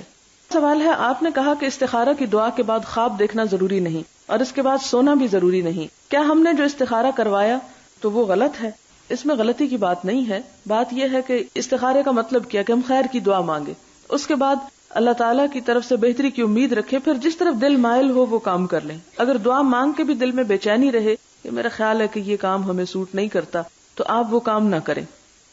[SPEAKER 1] سوال ہے، آپ نے کہا کہ استخارہ کی دعا کے بعد خواب دیکھنا ضروری نہیں اور اس کے بعد سونا بھی ضروری نہیں، کیا ہم نے جو استخارہ کروایا تو وہ غلط ہے؟ اس میں غلطی کی بات نہیں ہے، بات یہ ہے کہ استخارے کا مطلب کیا کہ ہم خیر کی دعا مانگے، اس کے بعد اللہ تعالیٰ کی طرف سے بہتری کی امید رکھے، پھر جس طرف دل مائل ہو وہ کام کر لیں۔ اگر دعا مانگ کے بھی دل میں بے چینی رہے کہ میرا خیال ہے کہ یہ کام ہمیں سوٹ نہیں کرتا، تو آپ وہ کام نہ کریں۔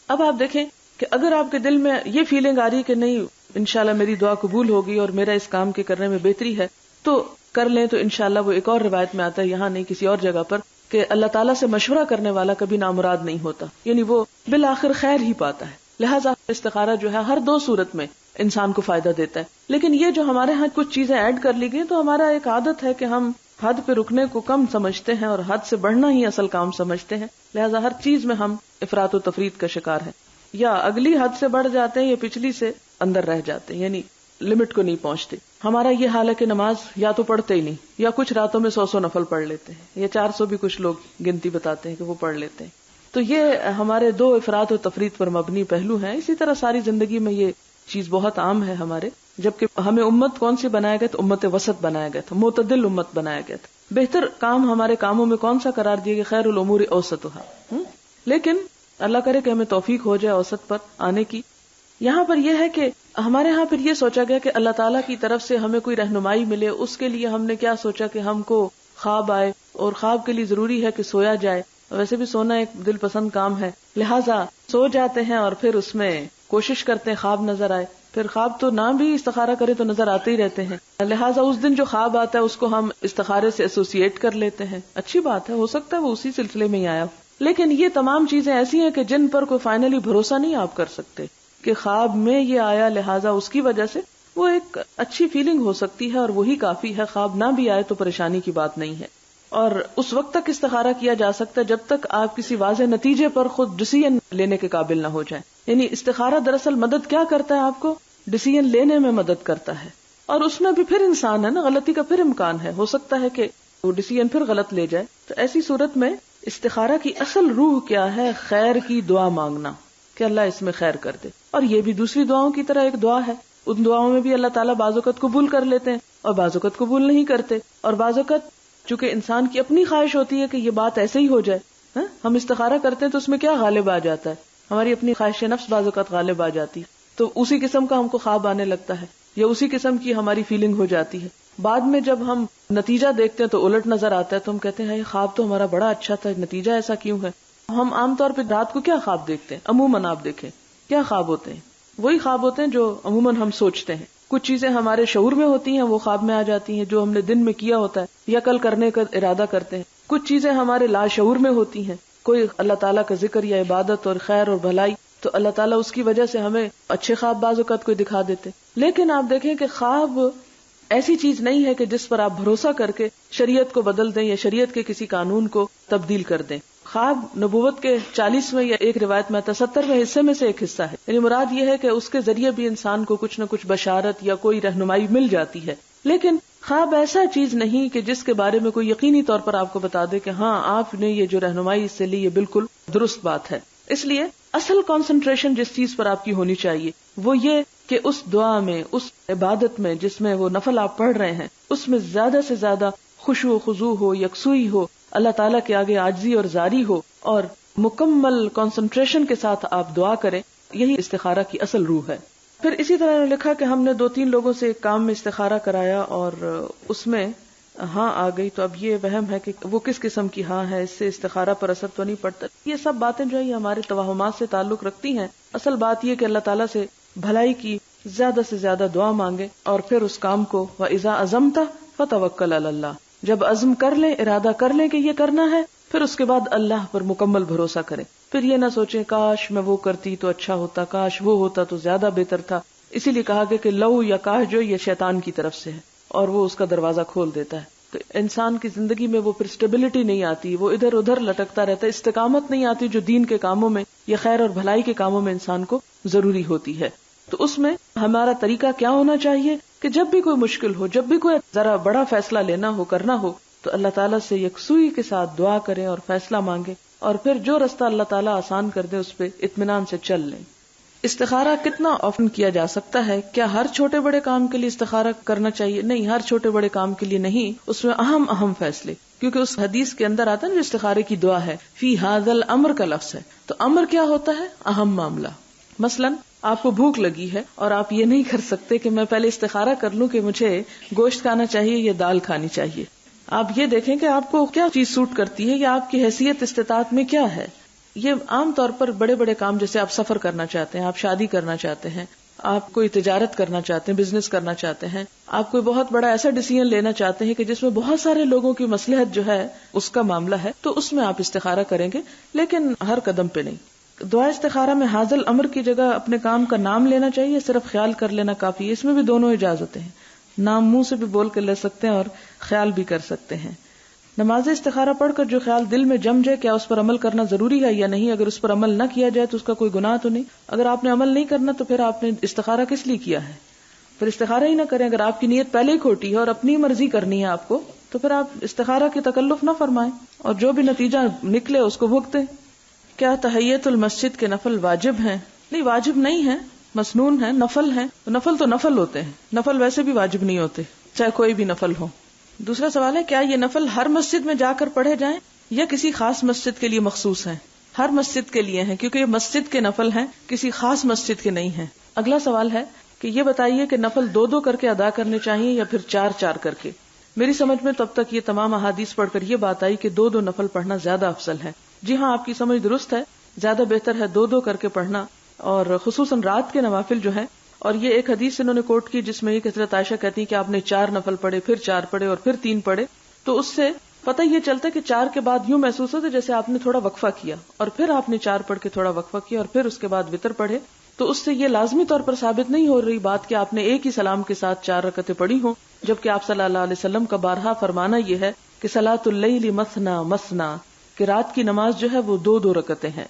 [SPEAKER 1] اب آپ دیکھیں کہ اگر آپ کے دل میں یہ فیلنگ آ رہی کہ نہیں انشاءاللہ میری دعا قبول ہوگی اور میرا اس کام کے کرنے میں بہتری ہے تو کر لیں، تو انشاءاللہ وہ ایک اور روایت میں آتا ہے، یہاں نہیں کسی اور جگہ پر، کہ اللہ تعالیٰ سے مشورہ کرنے والا کبھی نامراد نہیں ہوتا، یعنی وہ بالآخر خیر ہی پاتا ہے۔ لہٰذا استخارہ جو ہے ہر دو صورت میں انسان کو فائدہ دیتا ہے، لیکن یہ جو ہمارے ہاں کچھ چیزیں ایڈ کر لی گئی تو ہمارا ایک عادت ہے کہ ہم حد پہ رکنے کو کم سمجھتے ہیں اور حد سے بڑھنا ہی اصل کام سمجھتے ہیں، لہٰذا ہر چیز میں ہم افراط و تفریط کا شکار ہیں، یا اگلی حد سے بڑھ جاتے ہیں یا پچھلی سے اندر رہ جاتے ہیں، یعنی لمٹ کو نہیں پہنچتے۔ ہمارا یہ حال ہے کہ نماز یا تو پڑھتے ہی نہیں، یا کچھ راتوں میں 100 نفل پڑھ لیتے ہیں، یا 400 بھی کچھ لوگ گنتی بتاتے ہیں کہ وہ پڑھ لیتے ہیں۔ تو یہ ہمارے دو افراط و تفریط پر مبنی پہلو ہیں۔ اسی طرح ساری زندگی میں یہ چیز بہت عام ہے ہمارے، جبکہ ہمیں امت کون سی بنایا گیا؟ تو امت وسط بنایا گیا تھا، معتدل امت بنایا گیا تھا۔ بہتر کام ہمارے کاموں میں کون سا قرار دیا گیا؟ خیر الامور اوسطھا۔ لیکن اللہ کرے کہ ہمیں توفیق ہو جائے اوسط پر آنے کی، یہاں پر یہ ہے کہ ہمارے ہاں پھر یہ سوچا گیا کہ اللہ تعالیٰ کی طرف سے ہمیں کوئی رہنمائی ملے، اس کے لیے ہم نے کیا سوچا کہ ہم کو خواب آئے، اور خواب کے لیے ضروری ہے کہ سویا جائے. ویسے بھی سونا ایک دل پسند کام ہے، لہٰذا سو جاتے ہیں اور پھر اس میں کوشش کرتے ہیں خواب نظر آئے. پھر خواب تو نہ بھی استخارہ کرے تو نظر آتے ہی رہتے ہیں، لہٰذا اس دن جو خواب آتا ہے اس کو ہم استخارے سے ایسوسیٹ کر لیتے ہیں. اچھی بات ہے، ہو سکتا ہے وہ اسی سلسلے میں ہی آیا. لیکن یہ تمام چیزیں ایسی ہیں کہ جن پر کوئی فائنلی بھروسہ نہیں آپ کر سکتے کہ خواب میں یہ آیا، لہٰذا اس کی وجہ سے وہ ایک اچھی فیلنگ ہو سکتی ہے اور وہی کافی ہے. خواب نہ بھی آئے تو پریشانی کی بات نہیں ہے. اور اس وقت تک استخارہ کیا جا سکتا ہے جب تک آپ کسی واضح نتیجے پر خود ڈیسیژن لینے کے قابل نہ ہو جائیں. یعنی استخارہ دراصل مدد کیا کرتا ہے؟ آپ کو ڈیسیژن لینے میں مدد کرتا ہے، اور اس میں بھی پھر انسان ہے نا، غلطی کا پھر امکان ہے، ہو سکتا ہے کہ وہ ڈیسیژن پھر غلط لے جائے. تو ایسی صورت میں استخارہ کی اصل روح کیا ہے؟ خیر کی دعا مانگنا کہ اللہ اس میں خیر کر دے. اور یہ بھی دوسری دعاؤں کی طرح ایک دعا ہے. ان دعاؤں میں بھی اللہ تعالیٰ بعض اوقات قبول کر لیتے ہیں اور بعض اوقات قبول نہیں کرتے. اور بعض اوقات چونکہ انسان کی اپنی خواہش ہوتی ہے کہ یہ بات ایسے ہی ہو جائے، ہم استخارہ کرتے ہیں تو اس میں کیا غالب آ جاتا ہے؟ ہماری اپنی خواہش نفس بعض اوقات غالب آ جاتی ہے، تو اسی قسم کا ہم کو خواب آنے لگتا ہے یا اسی قسم کی ہماری فیلنگ ہو جاتی ہے. بعد میں جب ہم نتیجہ دیکھتے ہیں تو الٹ نظر آتا ہے، تو ہم کہتے ہیں یہ خواب تو ہمارا بڑا اچھا تھا، نتیجہ ایسا کیوں ہے؟ ہم عام طور پہ رات کو کیا خواب دیکھتے ہیں؟ عموماً آپ دیکھیں کیا خواب ہوتے ہیں؟ وہی خواب ہوتے ہیں جو عموماً ہم سوچتے ہیں. کچھ چیزیں ہمارے شعور میں ہوتی ہیں، وہ خواب میں آ جاتی ہیں جو ہم نے دن میں کیا ہوتا ہے یا کل کرنے کا ارادہ کرتے ہیں. کچھ چیزیں ہمارے لاشعور میں ہوتی ہیں، کوئی اللہ تعالیٰ کا ذکر یا عبادت اور خیر اور بھلائی، تو اللہ تعالیٰ اس کی وجہ سے ہمیں اچھے خواب بعض اوقات کوئی دکھا دیتے. لیکن آپ دیکھیں کہ خواب ایسی چیز نہیں ہے کہ جس پر آپ بھروسہ کر کے شریعت کو بدل دیں یا شریعت کے کسی قانون کو تبدیل کر دیں. خواب نبوت کے 40ویں یا ایک روایت میں 70ویں حصے میں سے ایک حصہ ہے. یعنی مراد یہ ہے کہ اس کے ذریعے بھی انسان کو کچھ نہ کچھ بشارت یا کوئی رہنمائی مل جاتی ہے. لیکن خواب ایسا چیز نہیں کہ جس کے بارے میں کوئی یقینی طور پر آپ کو بتا دے کہ ہاں آپ نے یہ جو رہنمائی اس سے لی یہ بالکل درست بات ہے. اس لیے اصل کنسنٹریشن جس چیز پر آپ کی ہونی چاہیے وہ یہ کہ اس دعا میں، اس عبادت میں جس میں وہ نفل آپ پڑھ رہے ہیں، اس میں زیادہ سے زیادہ خشوع و خضوع ہو، یکسوئی ہو، اللہ تعالیٰ کے آگے عاجزی اور زاری ہو، اور مکمل کنسنٹریشن کے ساتھ آپ دعا کریں. یہی استخارہ کی اصل روح ہے. پھر اسی طرح نے لکھا کہ ہم نے 2-3 لوگوں سے ایک کام میں استخارہ کرایا اور اس میں ہاں آ گئی. تو اب یہ وہم ہے کہ وہ کس قسم کی ہاں ہے، اس سے استخارہ پر اثر تو نہیں پڑتا. یہ سب باتیں جو ہے یہ ہمارے توہمات سے تعلق رکھتی ہیں. اصل بات یہ کہ اللہ تعالیٰ سے بھلائی کی زیادہ سے زیادہ دعا مانگے اور پھر اس کام کو وَإِذَا عَزَمْتَ فَتَوَكَّلْ عَلَى اللَّهِ، جب عزم کر لیں، ارادہ کر لیں کہ یہ کرنا ہے، پھر اس کے بعد اللہ پر مکمل بھروسہ کریں. پھر یہ نہ سوچیں کاش میں وہ کرتی تو اچھا ہوتا، کاش وہ ہوتا تو زیادہ بہتر تھا. اسی لیے کہا گیا کہ لو یا کاش جو یہ شیطان کی طرف سے ہے اور وہ اس کا دروازہ کھول دیتا ہے. تو انسان کی زندگی میں وہ پھر اسٹیبلٹی نہیں آتی، وہ ادھر ادھر لٹکتا رہتا ہے، استقامت نہیں آتی جو دین کے کاموں میں یا خیر اور بھلائی کے کاموں میں انسان کو ضروری ہوتی ہے. تو اس میں ہمارا طریقہ کیا ہونا چاہیے کہ جب بھی کوئی مشکل ہو، جب بھی کوئی ذرا بڑا فیصلہ لینا ہو، کرنا ہو، تو اللہ تعالیٰ سے یکسوئی کے ساتھ دعا کریں اور فیصلہ مانگیں، اور پھر جو رستہ اللہ تعالیٰ آسان کر دے اس پہ اطمینان سے چل لیں. استخارہ کتنا آفن کیا جا سکتا ہے؟ کیا ہر چھوٹے بڑے کام کے لیے استخارہ کرنا چاہیے؟ نہیں، ہر چھوٹے بڑے کام کے لیے نہیں. اس میں اہم فیصلے، کیونکہ اس حدیث کے اندر آتا ہے جو استخارے کی دعا ہے، فی ھذا الامر کا لفظ ہے. تو امر کیا ہوتا ہے؟ اہم معاملہ. مثلاً آپ کو بھوک لگی ہے اور آپ یہ نہیں کر سکتے کہ میں پہلے استخارہ کر لوں کہ مجھے گوشت کھانا چاہیے یا دال کھانی چاہیے. آپ یہ دیکھیں کہ آپ کو کیا چیز سوٹ کرتی ہے یا آپ کی حیثیت استطاعت میں کیا ہے. یہ عام طور پر بڑے بڑے کام، جیسے آپ سفر کرنا چاہتے ہیں، آپ شادی کرنا چاہتے ہیں، آپ کوئی تجارت کرنا چاہتے ہیں، بزنس کرنا چاہتے ہیں، آپ کوئی بہت بڑا ایسا ڈیسیژن لینا چاہتے ہیں کہ جس میں بہت سارے لوگوں کی مصلحت جو ہے اس کا معاملہ ہے، تو اس میں آپ استخارہ کریں گے، لیکن ہر قدم پہ نہیں. دعا استخارہ میں حاضل امر کی جگہ اپنے کام کا نام لینا چاہیے، صرف خیال کر لینا کافی ہے. اس میں بھی دونوں اجازتیں ہیں، نام منہ سے بھی بول کے لے سکتے ہیں اور خیال بھی کر سکتے ہیں. نماز استخارہ پڑھ کر جو خیال دل میں جم جائے، کیا اس پر عمل کرنا ضروری ہے یا نہیں؟ اگر اس پر عمل نہ کیا جائے تو اس کا کوئی گناہ تو نہیں. اگر آپ نے عمل نہیں کرنا تو پھر آپ نے استخارہ کس لیے کیا ہے؟ پھر استخارہ ہی نہ کریں. اگر آپ کی نیت پہلے ہی کھوٹی ہے اور اپنی مرضی کرنی ہے آپ کو، تو پھر آپ استخارہ کی تکلف نہ فرمائیں اور جو بھی نتیجہ نکلے اس کو بھگتیں. کیا تحیت المسجد کے نفل واجب ہیں؟ نہیں، واجب نہیں ہے، مسنون ہے، نفل ہے. نفل تو نفل ہوتے ہیں، نفل ویسے بھی واجب نہیں ہوتے، چاہے کوئی بھی نفل ہو. دوسرا سوال ہے، کیا یہ نفل ہر مسجد میں جا کر پڑھے جائیں یا کسی خاص مسجد کے لیے مخصوص ہیں؟ ہر مسجد کے لیے ہیں، کیونکہ یہ مسجد کے نفل ہیں، کسی خاص مسجد کے نہیں ہیں. اگلا سوال ہے کہ یہ بتائیے کہ نفل 2 کر کے ادا کرنے چاہیے یا پھر 4 کر کے؟ میری سمجھ میں تب تک یہ تمام احادیث پڑھ کر یہ بات آئی کہ 2 نفل پڑھنا زیادہ افضل ہے. جی ہاں، آپ کی سمجھ درست ہے، زیادہ بہتر ہے 2 کر کے پڑھنا، اور خصوصاً رات کے نوافل جو ہیں. اور یہ ایک حدیث انہوں نے کوٹ کی جس میں یہ حضرت عائشہ کہتی ہیں کہ آپ نے 4 نفل پڑھے، پھر 4 پڑھے اور پھر 3 پڑھے. تو اس سے پتہ یہ چلتا ہے کہ 4 کے بعد یوں محسوس ہوتا ہے جیسے آپ نے تھوڑا وقفہ کیا، اور پھر آپ نے 4 پڑھ کے تھوڑا وقفہ کیا، اور پھر اس کے بعد وتر پڑھے. تو اس سے یہ لازمی طور پر ثابت نہیں ہو رہی بات کہ آپ نے ایک ہی سلام کے ساتھ 4 رکعتیں پڑھی ہوں، جبکہ آپ صلی اللہ علیہ وسلم کا بارہا فرمانا یہ ہے کہ صلاۃ اللیل مثنا مثنا، کہ رات کی نماز جو ہے وہ 2 رکعتیں ہیں.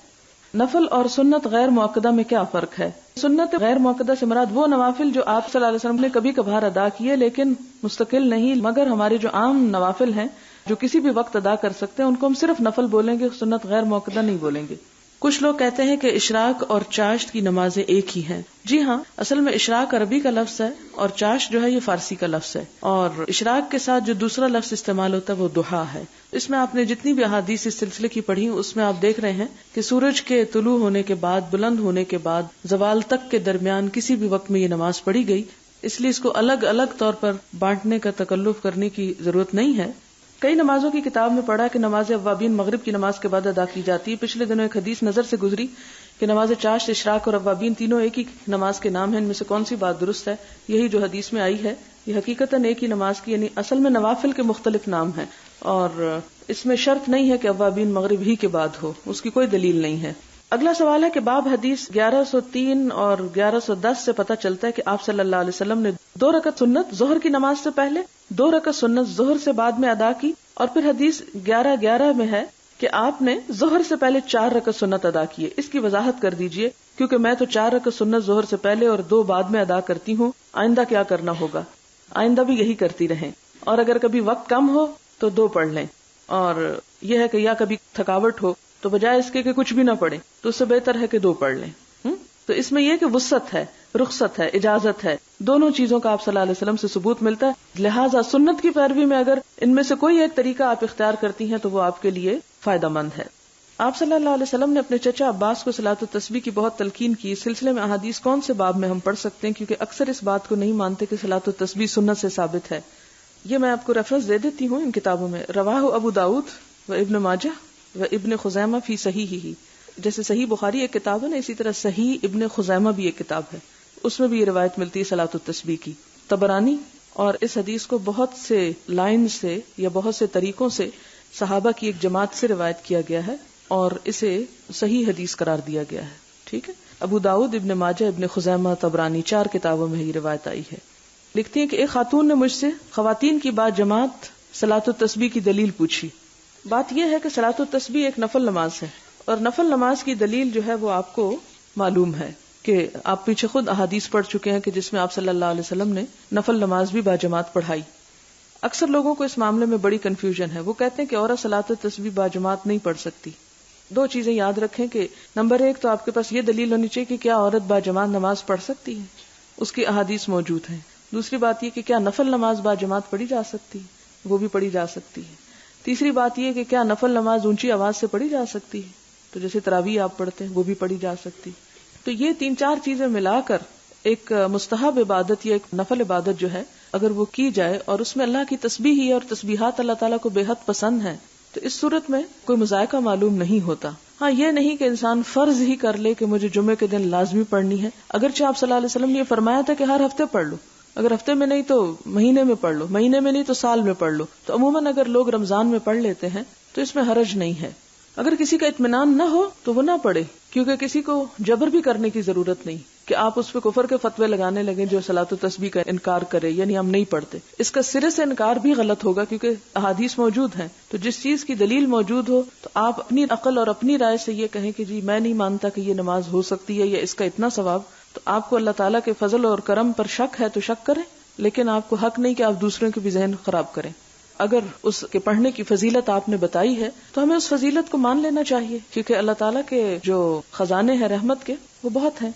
[SPEAKER 1] نفل اور سنت غیر مؤکدہ میں کیا فرق ہے؟ سنت غیر مؤکدہ سے مراد وہ نوافل جو آپ صلی اللہ علیہ وسلم نے کبھی کبھار ادا کیے لیکن مستقل نہیں، مگر ہمارے جو عام نوافل ہیں جو کسی بھی وقت ادا کر سکتے ہیں ان کو ہم صرف نفل بولیں گے، سنت غیر مؤکدہ نہیں بولیں گے. کچھ لوگ کہتے ہیں کہ اشراق اور چاشت کی نمازیں ایک ہی ہیں. جی ہاں، اصل میں اشراق عربی کا لفظ ہے اور چاشت جو ہے یہ فارسی کا لفظ ہے، اور اشراق کے ساتھ جو دوسرا لفظ استعمال ہوتا ہے وہ ضحیٰ ہے. اس میں آپ نے جتنی بھی احادیث اس سلسلے کی پڑھی اس میں آپ دیکھ رہے ہیں کہ سورج کے طلوع ہونے کے بعد، بلند ہونے کے بعد زوال تک کے درمیان کسی بھی وقت میں یہ نماز پڑھی گئی. اس لیے اس کو الگ الگ طور پر بانٹنے کا تکلف کرنے کی ضرورت نہیں ہے. کئی نمازوں کی کتاب میں پڑھا کہ نماز اوابین مغرب کی نماز کے بعد ادا کی جاتی ہے. پچھلے دنوں ایک حدیث نظر سے گزری کہ نماز چاشت، اشراق اور اوابین تینوں ایک ہی نماز کے نام ہیں. ان میں سے کون سی بات درست ہے؟ یہی جو حدیث میں آئی ہے، یہ حقیقتاً ایک ہی نماز کی، یعنی اصل میں نوافل کے مختلف نام ہیں، اور اس میں شرط نہیں ہے کہ اوابین مغرب ہی کے بعد ہو، اس کی کوئی دلیل نہیں ہے. اگلا سوال ہے کہ باب حدیث 1103 اور 1110 سے پتہ چلتا ہے کہ آپ صلی اللہ علیہ وسلم نے 2 رکعت سنت ظہر کی نماز سے پہلے، 2 رکعت سنت ظہر سے بعد میں ادا کی. اور پھر حدیث 1111 میں ہے کہ آپ نے ظہر سے پہلے 4 رکعت سنت ادا کیے. اس کی وضاحت کر دیجئے، کیونکہ میں تو 4 رکعت سنت ظہر سے پہلے اور 2 بعد میں ادا کرتی ہوں. آئندہ کیا کرنا ہوگا؟ آئندہ بھی یہی کرتی رہیں، اور اگر کبھی وقت کم ہو تو 2 پڑھ لیں. اور یہ ہے کہ یا کبھی تھکاوٹ ہو تو بجائے اس کے کہ کچھ بھی نہ پڑھیں تو اس سے بہتر ہے کہ 2 پڑھ لیں. تو اس میں یہ کہ وسعت ہے، رخصت ہے، اجازت ہے، دونوں چیزوں کا آپ صلی اللہ علیہ وسلم سے ثبوت ملتا ہے. لہٰذا سنت کی پیروی میں اگر ان میں سے کوئی ایک طریقہ آپ اختیار کرتی ہیں تو وہ آپ کے لیے فائدہ مند ہے. آپ صلی اللہ علیہ وسلم نے اپنے چچا عباس کو صلاۃ التسبیح کی بہت تلقین کی. اس سلسلے میں احادیث کون سے باب میں ہم پڑھ سکتے ہیں؟ کیونکہ اکثر اس بات کو نہیں مانتے کہ صلاۃ التسبیح سنت سے ثابت ہے. یہ میں آپ کو ریفرنس دے دیتی ہوں ان کتابوں میں. رواہ ابو داؤد و ابن ماجہ و ابن خزیمہ فی صحیحہ، جیسے صحیح بخاری ایک کتاب ہے نا، اسی طرح صحیح ابن خزیمہ بھی ایک کتاب ہے، اس میں بھی یہ روایت ملتی ہے صلاۃ التسبیح کی. طبرانی، اور اس حدیث کو بہت سے لائن سے یا بہت سے طریقوں سے صحابہ کی ایک جماعت سے روایت کیا گیا ہے اور اسے صحیح حدیث قرار دیا گیا ہے. ٹھیک ہے، ابو داؤد، ابن ماجہ، ابن خزیمہ، طبرانی 4 کتابوں میں یہ روایت آئی ہے. لکھتی ہیں کہ ایک خاتون نے مجھ سے خواتین کی بات جماعت صلاۃ التسبیح کی دلیل پوچھی. بات یہ ہے کہ صلاۃ التسبیح ایک نفل نماز ہے، اور نفل نماز کی دلیل جو ہے وہ آپ کو معلوم ہے کہ آپ پیچھے خود احادیث پڑھ چکے ہیں کہ جس میں آپ صلی اللہ علیہ وسلم نے نفل نماز بھی باجماعت پڑھائی. اکثر لوگوں کو اس معاملے میں بڑی کنفیوژن ہے. وہ کہتے ہیں کہ عورت صلاۃ التسبیح باجماعت نہیں پڑھ سکتی. 2 چیزیں یاد رکھیں کہ نمبر 1 تو آپ کے پاس یہ دلیل ہونی چاہیے کہ کیا عورت باجماعت نماز پڑھ سکتی ہے، اس کی احادیث موجود ہیں. دوسری بات یہ کہ کیا نفل نماز باجماعت پڑھی جا سکتی ہے، وہ بھی پڑھی جا سکتی ہے. تیسری بات یہ کہ کیا نفل نماز اونچی آواز سے پڑھی جا سکتی ہے، تو جیسے تراویح آپ پڑھتے ہیں وہ بھی پڑھی جا سکتی. تو یہ 3-4 چیزیں ملا کر ایک مستحب عبادت یا ایک نفل عبادت جو ہے اگر وہ کی جائے اور اس میں اللہ کی تسبیح ہی اور تسبیحات اللہ تعالیٰ کو بے حد پسند ہیں تو اس صورت میں کوئی مذائقہ معلوم نہیں ہوتا. ہاں یہ نہیں کہ انسان فرض ہی کر لے کہ مجھے جمعے کے دن لازمی پڑھنی ہے، اگرچہ آپ صلی اللہ علیہ وسلم نے یہ فرمایا تھا کہ ہر ہفتے پڑھ لو، اگر ہفتے میں نہیں تو مہینے میں پڑھ لو، مہینے میں نہیں تو سال میں پڑھ لو. تو عموماً اگر لوگ رمضان میں پڑھ لیتے ہیں تو اس میں حرج نہیں ہے. اگر کسی کا اطمینان نہ ہو تو وہ نہ پڑھے، کیونکہ کسی کو جبر بھی کرنے کی ضرورت نہیں کہ آپ اس پہ کفر کے فتوے لگانے لگیں جو صلاۃ التسبیح کا انکار کرے، یعنی ہم نہیں پڑھتے. اس کا سرے سے انکار بھی غلط ہوگا کیونکہ احادیث موجود ہیں. تو جس چیز کی دلیل موجود ہو تو آپ اپنی عقل اور اپنی رائے سے یہ کہیں کہ جی میں نہیں مانتا کہ یہ نماز ہو سکتی ہے یا اس کا اتنا ثواب. تو آپ کو اللہ تعالیٰ کے فضل اور کرم پر شک ہے تو شک کریں، لیکن آپ کو حق نہیں کہ آپ دوسروں کے بھی ذہن خراب کریں. اگر اس کے پڑھنے کی فضیلت آپ نے بتائی ہے تو ہمیں اس فضیلت کو مان لینا چاہیے، کیونکہ اللہ تعالیٰ کے جو خزانے ہیں رحمت کے وہ بہت ہیں.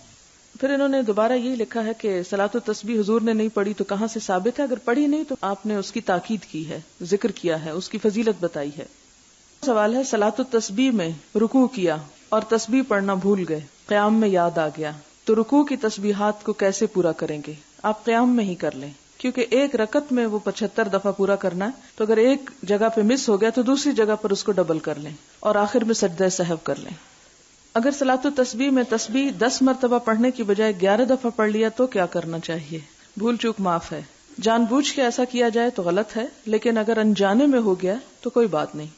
[SPEAKER 1] پھر انہوں نے دوبارہ یہی لکھا ہے کہ صلاۃ التسبیح حضور نے نہیں پڑھی تو کہاں سے ثابت ہے؟ اگر پڑھی نہیں تو آپ نے اس کی تاکید کی ہے، ذکر کیا ہے، اس کی فضیلت بتائی ہے. سوال ہے صلاۃ التسبیح میں رکوع کیا اور تسبیح پڑھنا بھول گئے، قیام میں یاد آ گیا تو رکوع کی تسبیحات کو کیسے پورا کریں گے؟ آپ قیام میں ہی کر لیں، کیونکہ ایک رکعت میں وہ 75 دفعہ پورا کرنا ہے، تو اگر ایک جگہ پہ مس ہو گیا تو دوسری جگہ پر اس کو ڈبل کر لیں اور آخر میں سجدہ سہو کر لیں۔ اگر صلاۃ التسبیح میں تسبیح 10 مرتبہ پڑھنے کی بجائے 11 دفعہ پڑھ لیا تو کیا کرنا چاہیے؟ بھول چوک معاف ہے، جان بوجھ کے ایسا کیا جائے تو غلط ہے، لیکن اگر انجانے میں ہو گیا تو کوئی بات نہیں۔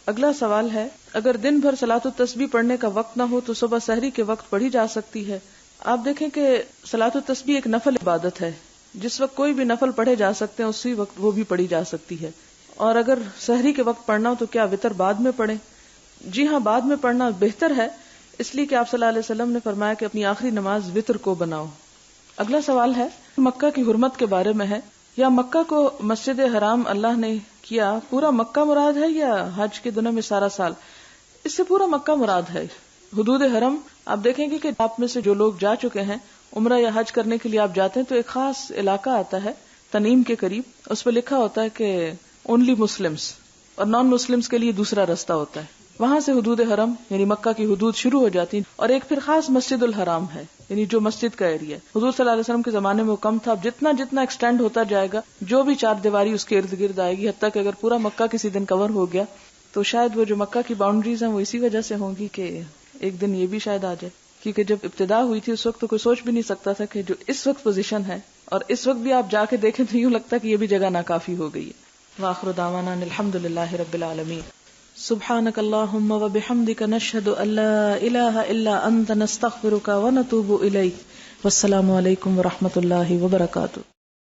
[SPEAKER 1] اگلا سوال ہے، اگر دن بھر صلاۃ التسبیح پڑھنے کا وقت نہ ہو تو صبح سحری کے وقت پڑھی جا سکتی ہے؟ آپ دیکھیں کہ صلاۃ التسبیح ایک نفل عبادت ہے، جس وقت کوئی بھی نفل پڑھے جا سکتے ہیں اسی وقت وہ بھی پڑھی جا سکتی ہے، اور اگر سحری کے وقت پڑھنا ہو تو کیا وتر بعد میں پڑھیں؟ جی ہاں، بعد میں پڑھنا بہتر ہے، اس لیے کہ آپ صلی اللہ علیہ وسلم نے فرمایا کہ اپنی آخری نماز وتر کو بناؤ۔ اگلا سوال ہے، مکہ کی حرمت کے بارے میں ہے، یا مکہ کو مسجد حرام اللہ نے کیا پورا مکہ مراد ہے یا حج کے دنوں میں سارا سال؟ اس سے پورا مکہ مراد ہے۔ حدود حرم آپ دیکھیں گے کہ آپ میں سے جو لوگ جا چکے ہیں عمرہ یا حج کرنے کے لیے، آپ جاتے ہیں تو ایک خاص علاقہ آتا ہے تنیم کے قریب، اس پہ لکھا ہوتا ہے کہ اونلی مسلمس، اور نان مسلمس کے لیے دوسرا رستہ ہوتا ہے۔ وہاں سے حدود حرم یعنی مکہ کی حدود شروع ہو جاتی ہیں، اور ایک پھر خاص مسجد الحرام ہے، یعنی جو مسجد کا ایریا ہے۔ حضور صلی اللہ علیہ وسلم کے زمانے میں وہ کم تھا، اب جتنا جتنا ایکسٹینڈ ہوتا جائے گا، جو بھی چار دیواری اس کے ارد گرد آئے گی، حتیٰ کہ اگر پورا مکہ کسی دن کور ہو گیا تو شاید وہ جو مکہ کی باؤنڈریز ہیں وہ اسی وجہ سے ہوں گی کہ ایک دن یہ بھی شاید آ جائے، کیونکہ جب ابتدا ہوئی تھی اس وقت تو کوئی سوچ بھی نہیں سکتا تھا کہ جو اس وقت پوزیشن ہے، اور اس وقت بھی آپ جا کے دیکھیں تو یوں لگتا کہ یہ بھی جگہ ناکافی ہو گئی ہے۔ وآخر دعوانا الحمدللہ رب العالمین۔ سبحانک اللہم وبحمدک نشہد ان لا الہ الا انت نستغفرک ونتوب الیک۔ والسلام علیکم ورحمۃ اللہ وبرکاتہ۔